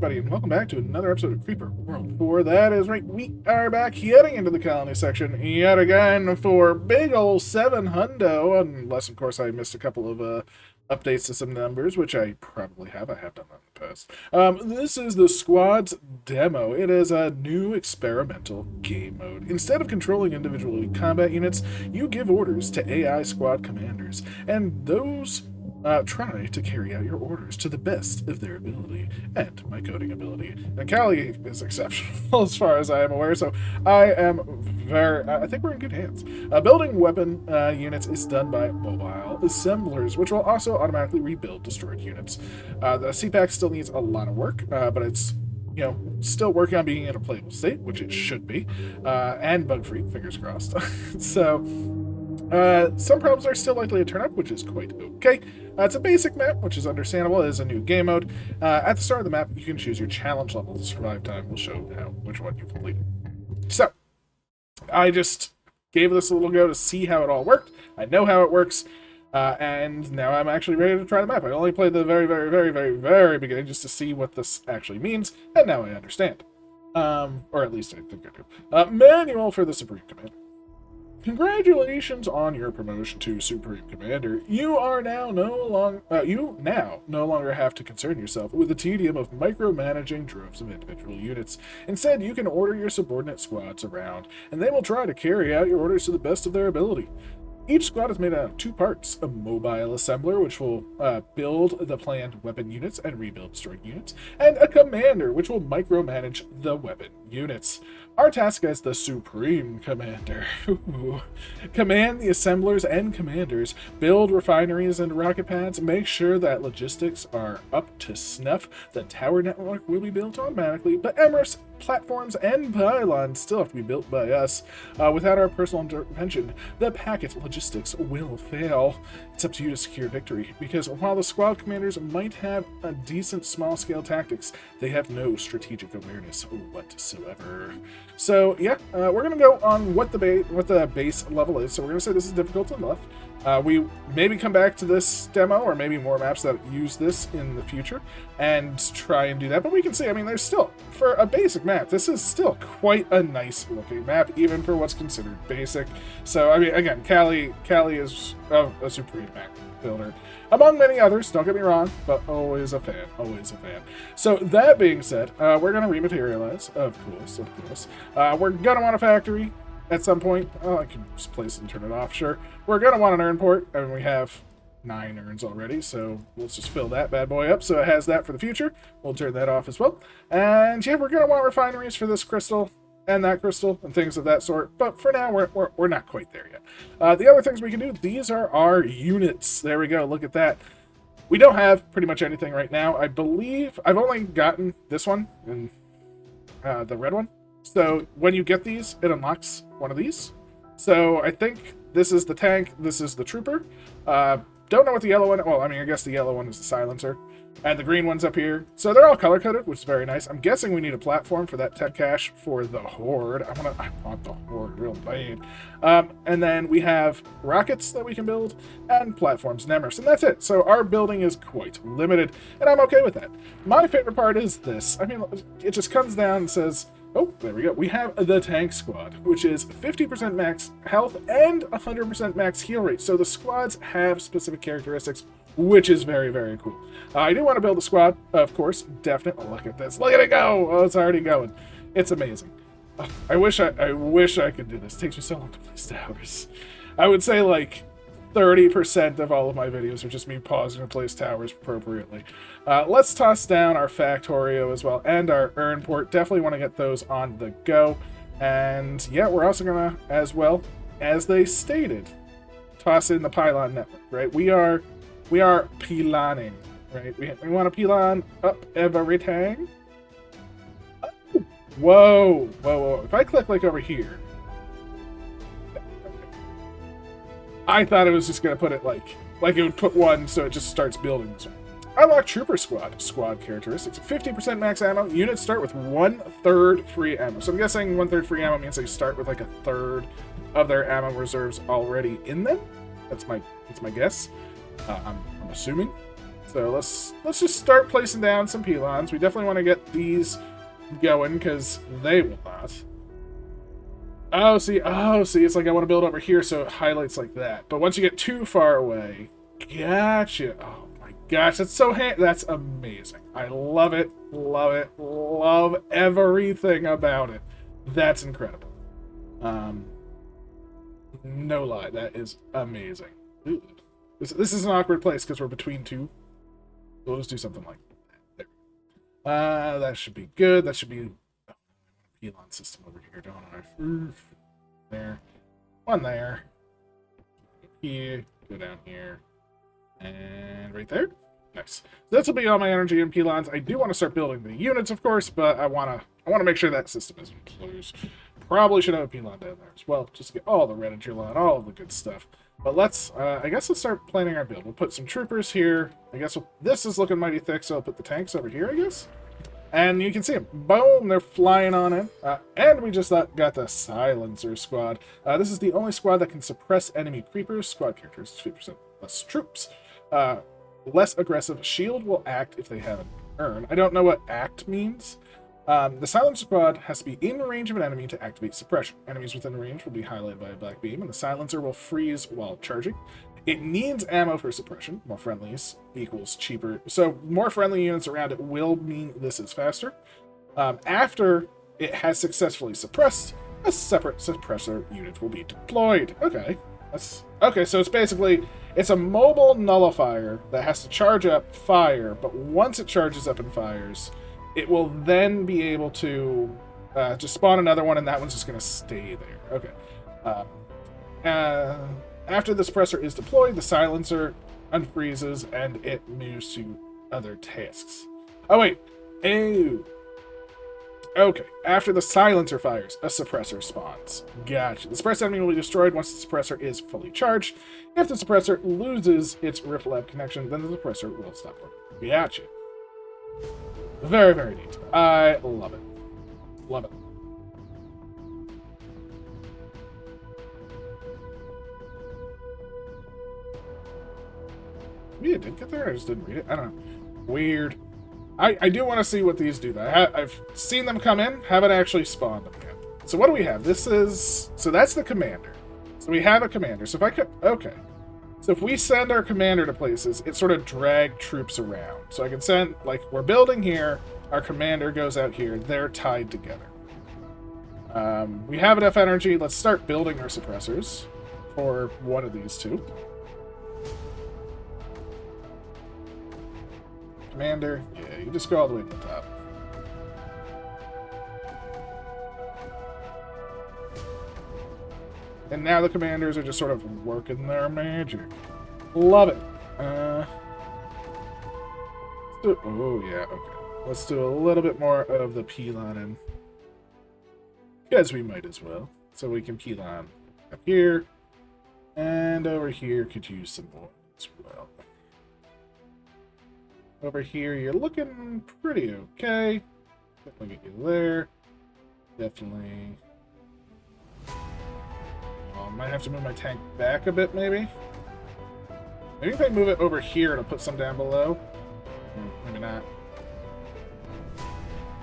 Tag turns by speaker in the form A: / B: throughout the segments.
A: everybody, and welcome back to another episode of Creeper World 4. That is right, we are back heading into the colony section yet again for big ol' 7 hundo, unless, of course, I missed a couple of updates to some numbers, which I probably have. I have done that in the past. This is the Sqads demo. It is a new experimental game mode. Instead of controlling individual combat units, you give orders to AI squad commanders, and those try to carry out your orders to the best of their ability and my coding ability. And Callie is exceptional as far as I am aware, so I think we're in good hands. Building weapon units is done by mobile assemblers, which will also automatically rebuild destroyed units. The CPAC still needs a lot of work, but it's still working on being in a playable state, which it should be, and bug-free, fingers crossed. So, some problems are still likely to turn up, which is quite okay. It's a basic map, which is understandable. It is a new game mode. At the start of the map, you can choose your challenge level. The survive time will show which one you completed. So, I just gave this a little go to see how it all worked. I know how it works, and now I'm actually ready to try the map. I only played the very, very, very, very, very beginning just to see what this actually means, and now I understand. Or at least I think I do. Manual for the Supreme Commander. Congratulations on your promotion to Supreme Commander. You now no longer have to concern yourself with the tedium of micromanaging droves of individual units. Instead, you can order your subordinate squads around, and they will try to carry out your orders to the best of their ability. Each squad is made out of 2 parts: a mobile assembler, which will build the planned weapon units and rebuild destroyed units, and a commander, which will micromanage the weapon units. Our task as the Supreme Commander: command the assemblers and commanders, build refineries and rocket pads, make sure that logistics are up to snuff. The tower network will be built automatically, but Emirates, platforms, and pylons still have to be built by us. Without our personal intervention, the packet logistics will fail. It's up to you to secure victory, because while the squad commanders might have a decent small-scale tactics, they have no strategic awareness whatsoever. So yeah, we're gonna go on what the base level is. So we're gonna say this is difficult enough. We maybe come back to this demo, or maybe more maps that use this in the future, and try and do that. But we can see, I mean, there's still, for a basic map, this is still quite a nice looking map, even for what's considered basic. So, I mean, again, Callie is a supreme map builder, among many others, don't get me wrong, but always a fan, always a fan. So, that being said, we're going to rematerialize, of course. We're going to want a factory at some point. Oh, I can just place it and turn it off, sure. We're going to want an urn port, and we have 9 urns already, so let's just fill that bad boy up so it has that for the future. We'll turn that off as well. And yeah, we're going to want refineries for this crystal and that crystal and things of that sort, but for now we're not quite there yet. The other things we can do, these are our units. There we go, look at that. We don't have pretty much anything right now. I believe I've only gotten this one and the red one. So when you get these, it unlocks one of these. So I think this is the tank, this is the trooper. Don't know what the yellow one, well, I mean, I guess the yellow one is the silencer. And the green one's up here. So they're all color-coded, which is very nice. I'm guessing we need a platform for that tech cache for the Horde. I want the Horde real bad. And then we have rockets that we can build, and platforms and Emirates, and that's it. So our building is quite limited, and I'm okay with that. My favorite part is this. I mean, it just comes down and says, oh, there we go. We have the tank squad, which is 50% max health and 100% max heal rate. So the squads have specific characteristics, which is very, very cool. I do want to build a squad, of course, definitely. Look at this. Look at it go. Oh, it's already going. It's amazing. Oh, I wish I could do this. It takes me so long to place towers. I would say like 30% of all of my videos are just me pausing to place towers appropriately. Let's toss down our Factorio as well, and our urn port. Definitely want to get those on the go. And yeah, we're also gonna, as well as they stated, toss in the pylon network, right? We are pyloning, right? We want to pylon up everything. Oh, whoa. If I click like over here, I thought it was just going to put it like it would put one, so it just starts building this one. Unlock Trooper Squad characteristics. 50% max ammo. Units start with 1/3 free ammo. So I'm guessing 1/3 free ammo means they start with like 1/3 of their ammo reserves already in them. That's my guess. I'm assuming. So let's just start placing down some pylons. We definitely want to get these going because they will not. Oh, see, it's like I want to build over here so it highlights like that. But once you get too far away, gotcha. Oh my gosh, that's so that's amazing. I love it, love everything about it. That's incredible. No lie, that is amazing. Ooh. This is an awkward place because we're between two. We'll just do something like that. There. That should be good. That should be pylon system over here, don't I? There. One there. Here. Go down here. And right there. Nice. So this will be all my energy and pylons. I do want to start building the units, of course, but I want to make sure that system isn't closed. Probably should have a pylon down there as well, just to get all the red line, all of the good stuff. But let's, I guess let's start planning our build. We'll put some troopers here. I guess this is looking mighty thick, so I'll put the tanks over here, I guess. And you can see them. Boom! They're flying on in. And we just got the Silencer Squad. This is the only squad that can suppress enemy creepers. Squad characters, 50% less troops. Less aggressive. Shield will act if they have an urn. I don't know what act means. The Silencer Squad has to be in range of an enemy to activate suppression. Enemies within range will be highlighted by a black beam, and the Silencer will freeze while charging. It needs ammo for suppression. More friendlies equals cheaper. So more friendly units around it will mean this is faster. After it has successfully suppressed, a separate suppressor unit will be deployed. Okay. Okay, so it's basically, it's a mobile nullifier that has to charge up fire, but once it charges up and fires, it will then be able to just spawn another one, and that one's just going to stay there. Okay. After the suppressor is deployed, the silencer unfreezes, and it moves to other tasks. Oh, wait. Oh. Okay. After the silencer fires, a suppressor spawns. Gotcha. The suppressed enemy will be destroyed once the suppressor is fully charged. If the suppressor loses its Rift Lab connection, then the suppressor will stop working. Gotcha. Very, very neat. I love it. Love it. Maybe it did get there, I just didn't read it. I don't know. Weird. I do want to see what these do. I've seen them come in, haven't actually spawned them yet. So what do we have? This is... So that's the commander. So we have a commander. So if I could... Okay. So if we send our commander to places, it sort of drag troops around. So I can send... Like, we're building here. Our commander goes out here. They're tied together. We have enough energy. Let's start building our suppressors for one of these two. Commander, yeah, you just go all the way to the top. And now the commanders are just sort of working their magic. Love it. Oh, yeah, okay. Let's do a little bit more of the P-lining. Because we might as well. So we can P-line up here. And over here could use some more as well. Over here, you're looking pretty okay. Definitely get you there. Definitely. Oh, I might have to move my tank back a bit, maybe. Maybe if I move it over here, it'll put some down below. Maybe not.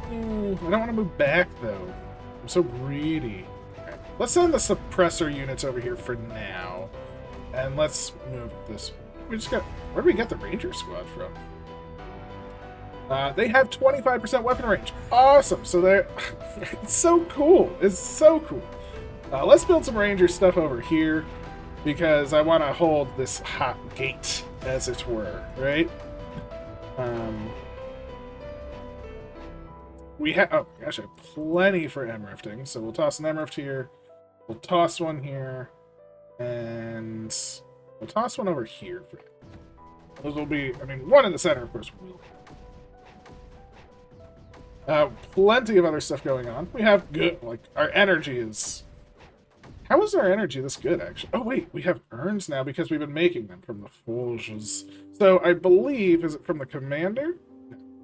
A: I don't want to move back, though. I'm so greedy. Okay. Let's send the suppressor units over here for now. And let's move this. We just got... Where did we get the Ranger Squad from? They have 25% weapon range. Awesome. So they're... It's so cool. It's so cool. Let's build some Ranger stuff over here because I want to hold this hot gate, as it were, right? We have... Oh, gosh, I have plenty for M-rifting. So we'll toss an M-rift here. We'll toss one here. And we'll toss one over here. Those will be... I mean, one in the center, of course, will. Plenty of other stuff going on. We have good, like, our energy is... How is our energy this good, actually? Oh, wait, we have urns now because we've been making them from the forges. So I believe, is it from the commander?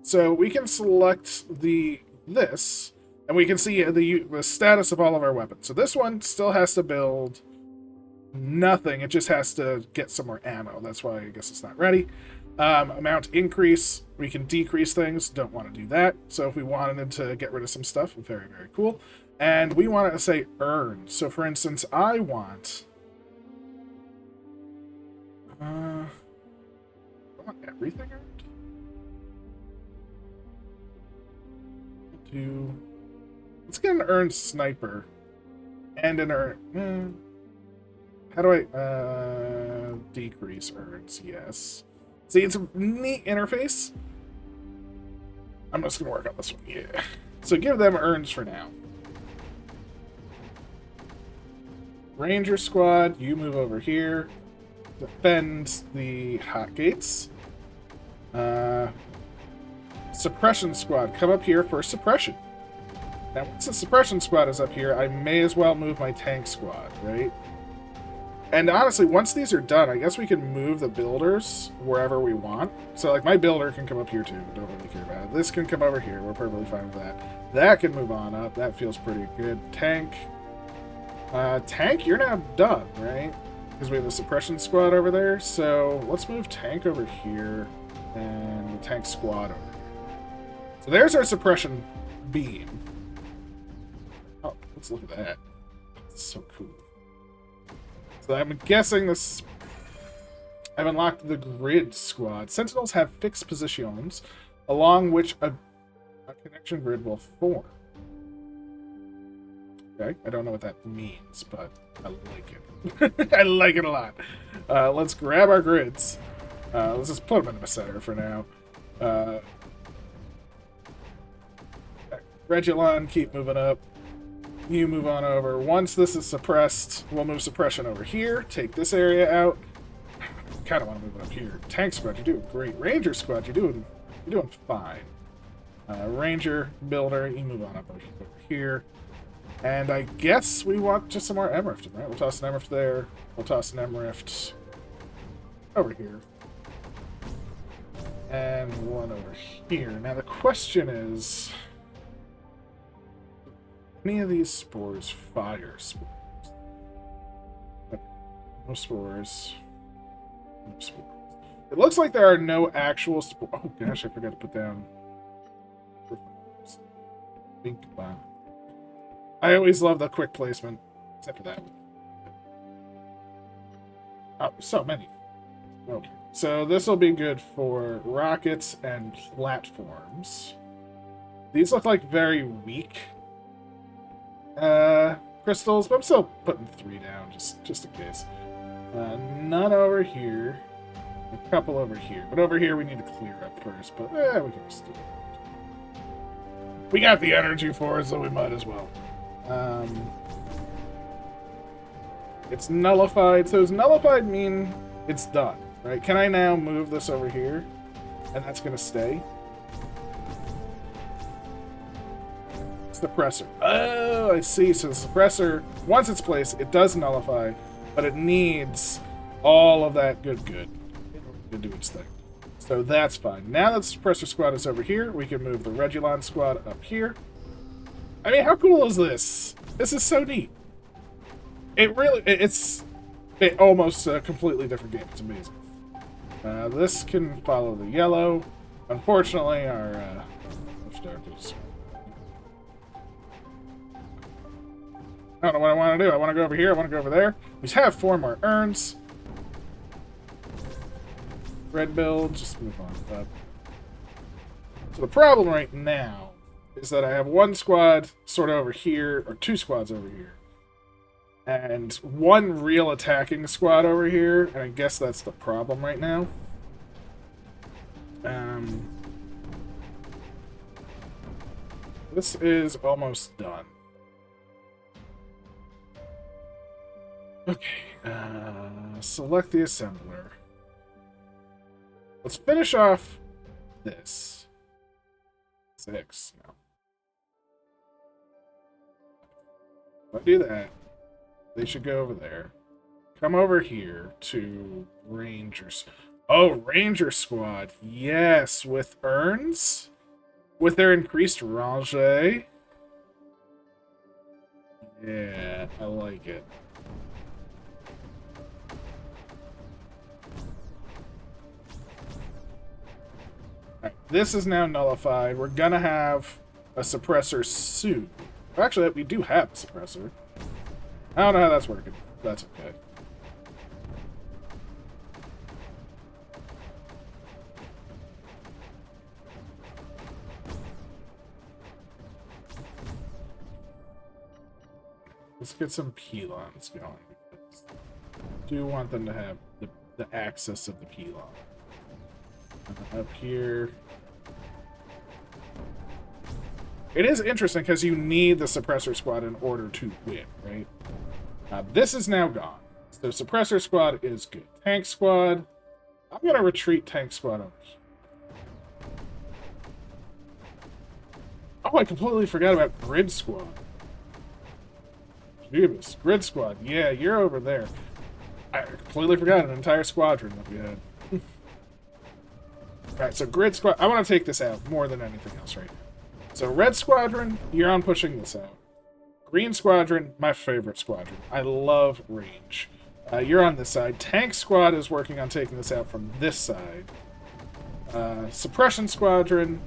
A: So we can select this, and we can see the status of all of our weapons. So this one still has to build... Nothing. It just has to get some more ammo. That's why I guess it's not ready. Amount increase, we can decrease things. Don't want to do that. So if we wanted to get rid of some stuff, very, very cool. And we want to say earn. So for instance, I want... I want everything earned. Let's get an earned sniper. And an earned... How do I... decrease earns, yes. See, it's a neat interface. I'm just going to work on this one, yeah. So give them earns for now. Ranger squad, you move over here. Defend the hot gates. Suppression squad, come up here for suppression. Now, once the suppression squad is up here, I may as well move my tank squad, right? And honestly, once these are done, I guess we can move the builders wherever we want. So, like, my builder can come up here, too. Don't really care about it. This can come over here. We're perfectly fine with that. That can move on up. That feels pretty good. Tank. Tank, you're now done, right? Because we have the suppression squad over there. So, let's move tank over here and the tank squad over here. So, there's our suppression beam. Oh, let's look at that. That's so cool. So I'm guessing this... I've unlocked the grid squad. Sentinels have fixed positions along which a connection grid will form. Okay, I don't know what that means, but I like it. I like it a lot. Let's grab our grids. Let's just put them in the center for now. Regulon, keep moving up. You move on over. Once this is suppressed, we'll move suppression over here. Take this area out. Kind of want to move it up here. Tank squad, you're doing great. Ranger squad, you're doing fine. Ranger builder, you move on up over here. And I guess we want just some more Emrift, right? We'll toss an Emrift there. We'll toss an Emrift over here. And one over here. Now the question is... any of these spores fire spores? No spores. No spores. It looks like there are no actual spores. Oh gosh, I forgot to put down. Big bomb. I always love the quick placement, except for that one. Oh, so many. Okay. So this will be good for rockets and platforms. These look like very weak crystals, but I'm still putting 3 down just in case. None over here. A couple over here. But over here we need to clear up first, but we can just do it. We got the energy for it, so we might as well. It's nullified. So does nullified mean it's done, right? Can I now move this over here? And that's going to stay? Suppressor. Oh, I see. So the suppressor, once it's placed, it does nullify, but it needs all of that good to do its thing. So that's fine. Now that the suppressor squad is over here, we can move the Regulon squad up here. I mean, how cool is this? This is so neat. It's almost a completely different game. It's amazing. This can follow the yellow. Unfortunately, our I don't know what I want to do. I want to go over here. I want to go over there. We have 4 more urns. Red build. Just move on up. So the problem right now is that I have 1 squad sort of over here, or 2 squads over here. And 1 real attacking squad over here, and I guess that's the problem right now. This is almost done. Okay, select the assembler. Let's finish off this. 6 now. If I do that, they should go over there. Come over here to Rangers. Oh, Ranger Squad. Yes, with urns? With their increased rangée. Yeah, I like it. Alright, this is now nullified. We're gonna have a suppressor soon. Actually, we do have a suppressor. I don't know how that's working. That's okay. Let's get some pylons going. I do want them to have the access of the pylon. Up here. It is interesting because you need the suppressor squad in order to win, right? This is now gone. So suppressor squad is good. Tank squad. I'm going to retreat tank squad over here. Oh, I completely forgot about grid squad. Jeebus. Grid squad. Yeah, you're over there. I completely forgot an entire squadron that we had. Alright, so grid squad. I want to take this out more than anything else right now. So red squadron, you're on pushing this out. Green squadron, my favorite squadron. I love range. You're on this side. Tank squad is working on taking this out from this side. Suppression squadron,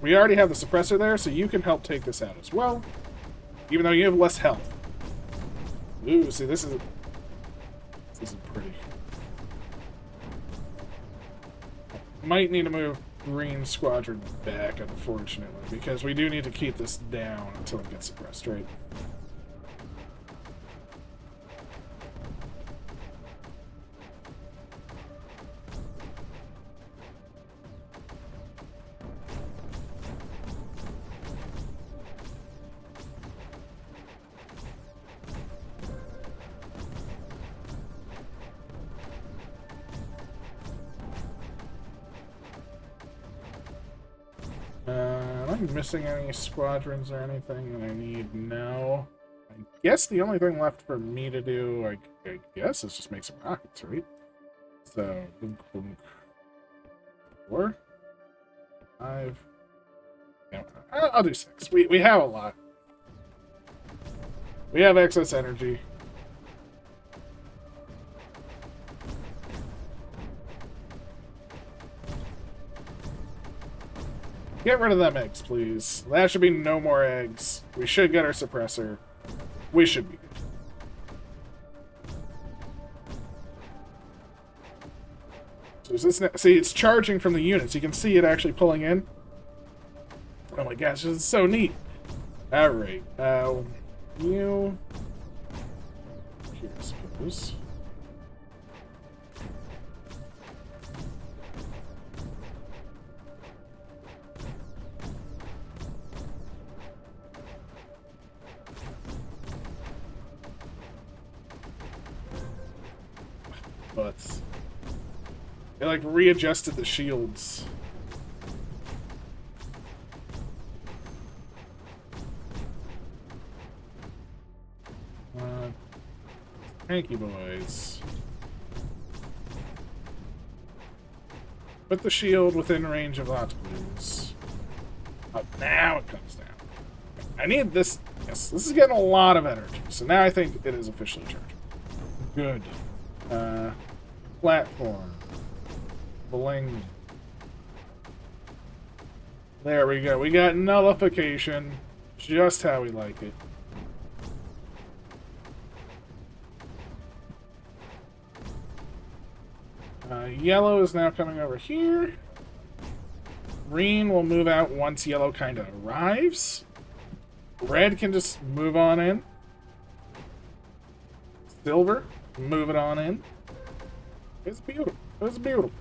A: we already have the suppressor there, so you can help take this out as well. Even though you have less health. Ooh, see, this isn't pretty. Might need to move green squadron back, unfortunately, because we do need to keep this down until it gets suppressed, right? Am I missing any squadrons or anything that I need? No. I guess the only thing left for me to do, I guess, is just make some rockets, right? So, boom, boom. 4, 5. Yeah, I'll do 6. We have a lot. We have excess energy. Get rid of them eggs, please. That should be no more eggs. We should get our suppressor. We should be good. So is this see, it's charging from the units. You can see it actually pulling in. Oh my gosh, this is so neat. Alright. You... Here, I suppose. But they like readjusted the shields. Thank you, boys. Put the shield within range of Octopus. Oh, now it comes down. I need this. Yes, this is getting a lot of energy. So now I think it is officially charging. Good. Platform. Bling. There we go. We got nullification. Just how we like it. Yellow is now coming over here. Green will move out once yellow kind of arrives. Red can just move on in. Silver, move it on in. It's beautiful. It's beautiful.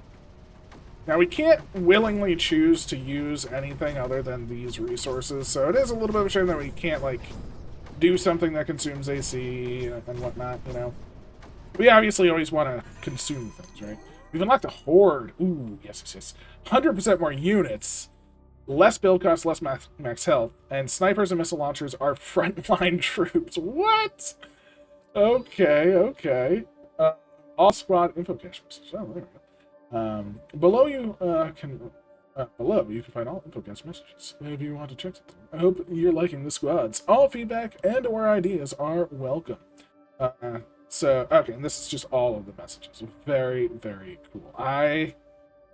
A: Now, we can't willingly choose to use anything other than these resources, so it is a little bit of a shame that we can't, like, do something that consumes AC and whatnot, you know? We obviously always want to consume things, right? We've unlocked a horde. Ooh, yes, yes, yes. 100% more units. Less build cost, less max health. And snipers and missile launchers are frontline troops. What? Okay, okay. All squad info cache messages. Oh, there we go. Below you you can find all info cache messages if you want to check them. I hope you're liking the squads. All feedback and or ideas are welcome. So, okay, and this is just all of the messages. Very, very cool. I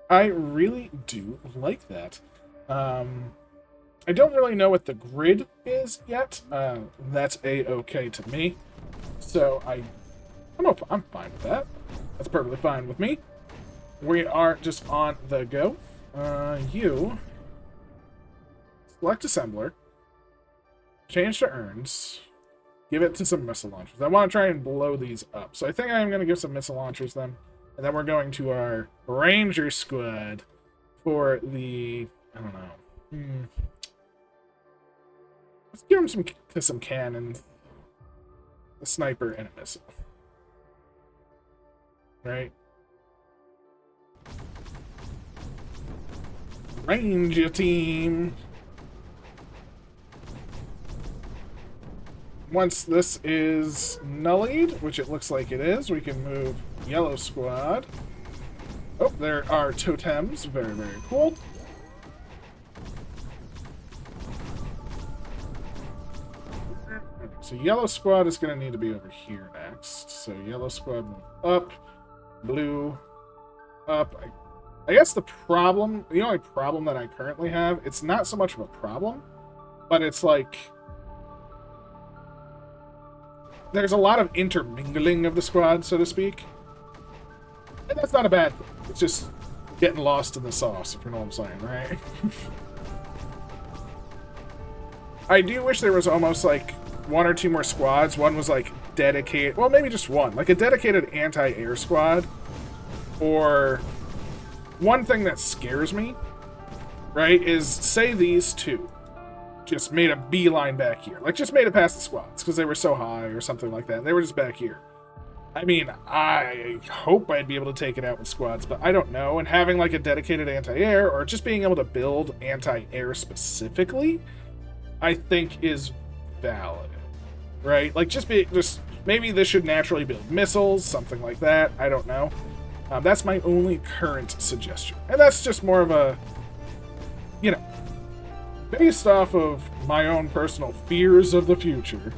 A: I really do like that. I don't really know what the grid is yet. That's a-okay to me. So I'm fine with that. That's perfectly fine with me. We are just on the go. You select assembler, change to urns, give it to some missile launchers. I want to try and blow these up. So I think I'm going to give some missile launchers then. And then we're going to our Ranger squad for the, I don't know. Let's give them some cannons, a sniper, and a missile. Right? Ranger team. Once this is nullied, which it looks like it is, we can move yellow squad. Oh, there are totems. Very, very cool. So yellow squad is going to need to be over here next. So yellow squad move up, blue up. I guess the only problem that I currently have, it's not so much of a problem, but it's like there's a lot of intermingling of the squad, so to speak. And that's not a bad thing. It's just getting lost in the sauce, if you know what I'm saying, right? I do wish there was almost like one or two more squads. One was like dedicated, well, maybe just one, like a dedicated anti-air squad. Or one thing that scares me, right, is say these two just made a beeline back here. Like, just made it past the squads because they were so high or something like that. They were just back here. I mean, I hope I'd be able to take it out with squads, but I don't know. And having, like, a dedicated anti-air or just being able to build anti-air specifically, I think is valid, right? Like, just maybe this should naturally build missiles, something like that. I don't know. That's my only current suggestion. And that's just more of a, you know, based off of my own personal fears of the future,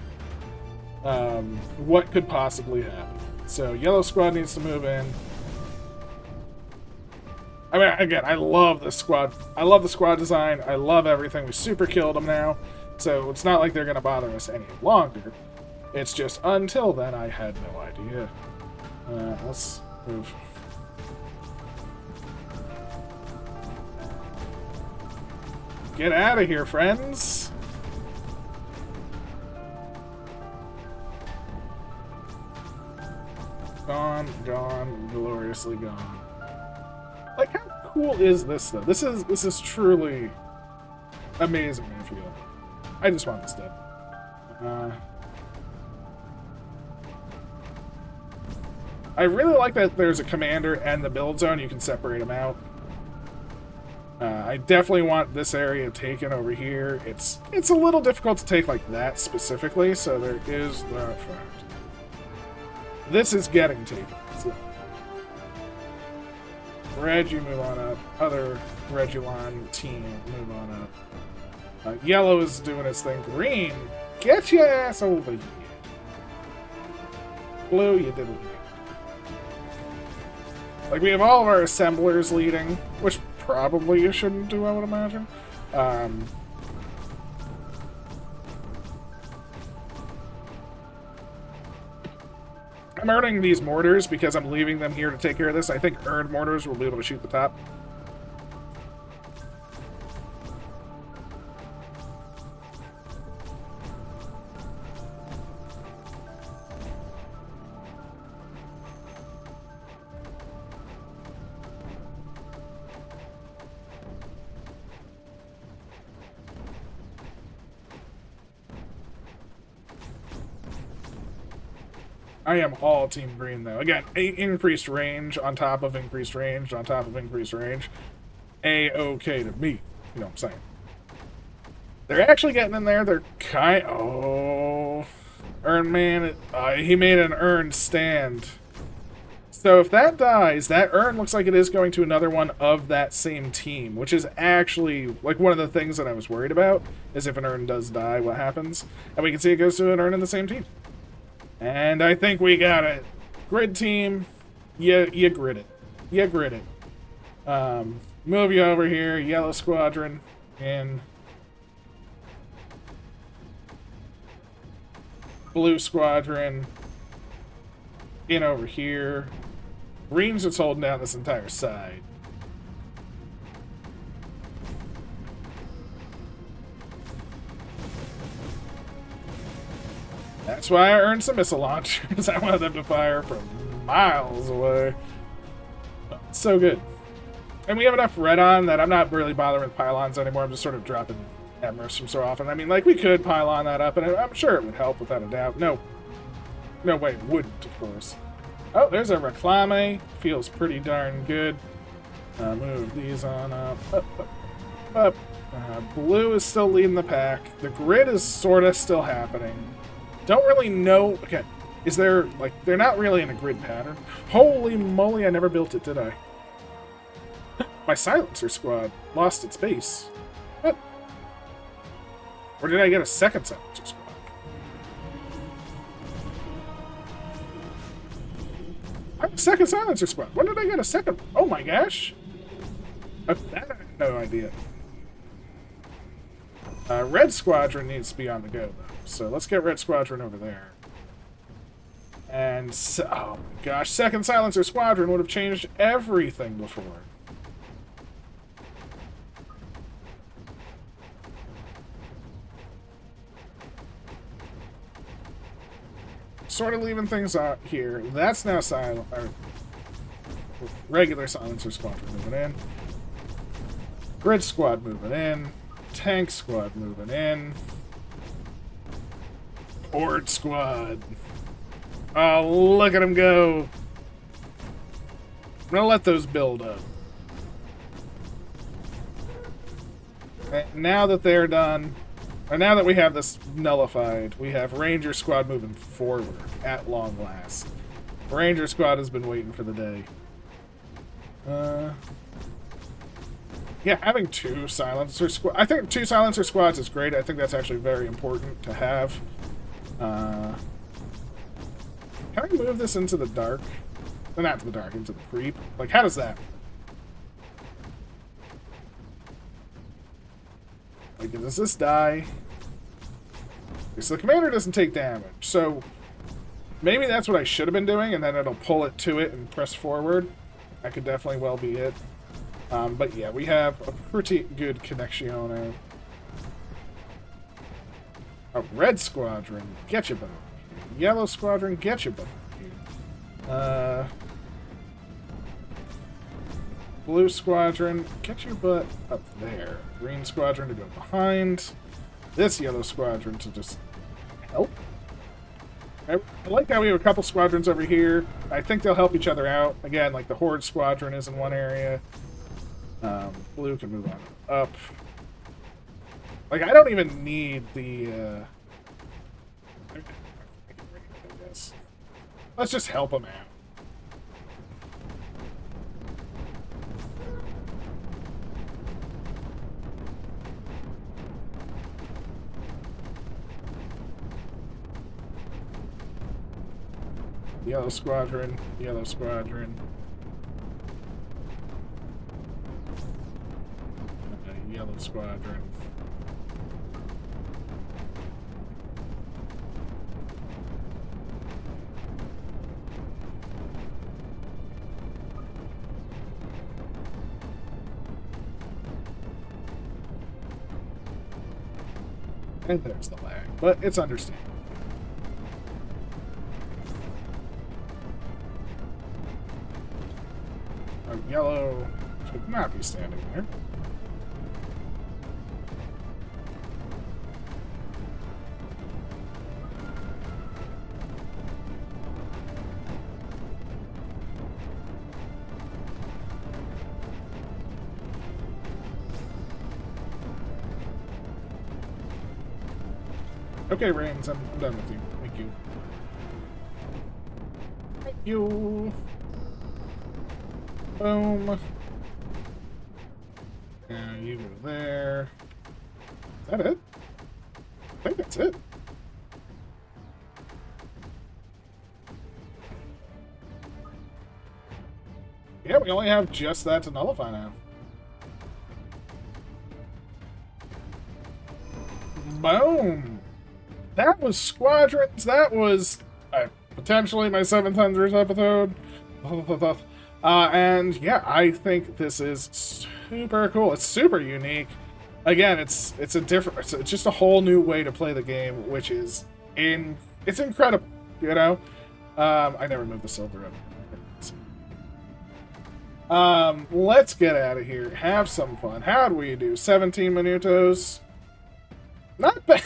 A: what could possibly happen. So yellow squad needs to move in. I mean, again, I love the squad. I love the squad design. I love everything. We super killed them now. So it's not like they're going to bother us any longer. It's just until then, I had no idea. Let's move. Get out of here, friends! Gone, gloriously gone. Like, how cool is this, though? This is truly amazing, I feel. I just want this dead. I really like that there's a commander and the build zone. You can separate them out. I definitely want this area taken over here. It's a little difficult to take like that specifically, so there is that fact. This is getting taken. So. Red, you move on up. Other Regulon team, move on up. Yellow is doing its thing. Green, get your ass over here. Blue, you did it. Like, we have all of our assemblers leading, which probably you shouldn't do, I would imagine. I'm earning these mortars because I'm leaving them here to take care of this. I think earned mortars will be able to shoot the top. I am all Team Green, though. Again, increased range on top of increased range on top of increased range. A-okay to me. You know what I'm saying? They're actually getting in there. They're kind... Oh... Earn man... he made an earned stand. So if that dies, that urn looks like it is going to another one of that same team, which is actually, like, one of the things that I was worried about, is if an urn does die, what happens? And we can see it goes to an urn in the same team. And I think we got it. Grid team, you grid it. You grid it. Move you over here, Yellow Squadron, and Blue Squadron in over here. Green's just holding down this entire side. That's why I earned some missile launchers. I wanted them to fire from miles away. So good. And we have enough red on that I'm not really bothering with pylons anymore. I'm just sort of dropping Emirates from so often. I mean, like, we could pylon that up, and I'm sure it would help without a doubt. No way it wouldn't, of course. Oh, there's a Reclame. Feels pretty darn good. Move these on up. Blue is still leading the pack. The grid is sort of still happening. Don't really know. Okay, is there, like, they're not really in a grid pattern. Holy moly, I never built it, did I? My silencer squad lost its base. What? Or did I get a second silencer squad? I have a second silencer squad. When did I get a second? Oh my gosh. That I have no idea. Red Squadron needs to be on the go, though. So let's get Red Squadron over there. And, oh my gosh, second silencer squadron would have changed everything before. Sort of leaving things out here. That's now silent. Regular silencer squadron moving in. Grid squad moving in. Tank squad moving in. Horde squad. Oh, look at them go. I'm gonna let those build up. And now that they're done, and now that we have this nullified, we have Ranger squad moving forward at long last. Ranger squad has been waiting for the day. Yeah, having two silencer squads. I think two silencer squads is great. I think that's actually very important to have. Can I move this into the dark? Well, not to the dark, into the creep. Like, how does that? Like, does this die? Okay, so the commander doesn't take damage. So, maybe that's what I should have been doing, and then it'll pull it to it and press forward. That could definitely well be it. But yeah, we have a pretty good connection. A Red Squadron, get your butt. Yellow Squadron, get your butt. Blue Squadron, get your butt up there. Green Squadron to go behind. This Yellow Squadron to just help. I like how we have a couple squadrons over here. I think they'll help each other out. Again, like the Horde Squadron is in one area. Blue can move on up. Like, I don't even need the, I guess. Let's just help them out. Yellow Squadron, Yellow Squadron. Yellow Squadron. And there's the lag, but it's understandable. Yellow should not be standing there. Okay, Reigns, I'm done with you. Thank you. Thank you. Boom. Now you go there. Is that it? I think that's it. Yeah, we only have just that to nullify now. Boom! That was Squadrons. That was potentially my 7th Hunters episode. And yeah, I think this is super cool. It's super unique. Again, it's just a whole new way to play the game, which is it's incredible. You know, I never moved the silver up. Let's get out of here. Have some fun. How'd we do? 17 minutos. Not bad,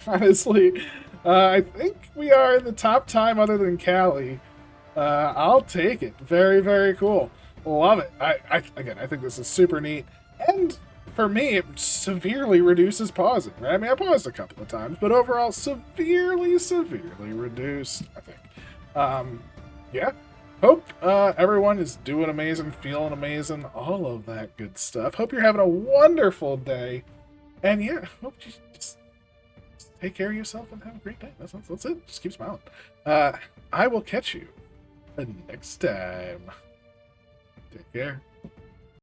A: honestly. I think we are in the top time other than Cali. I'll take it. Very, very cool. Love it. Again, I think this is super neat. And for me, it severely reduces pausing, right? I mean, I paused a couple of times, but overall, severely reduced, I think. Yeah. Hope everyone is doing amazing, feeling amazing, all of that good stuff. Hope you're having a wonderful day. And yeah, hope you just take care of yourself and have a great day. That's it. Just keep smiling. I will catch you next time. Take care.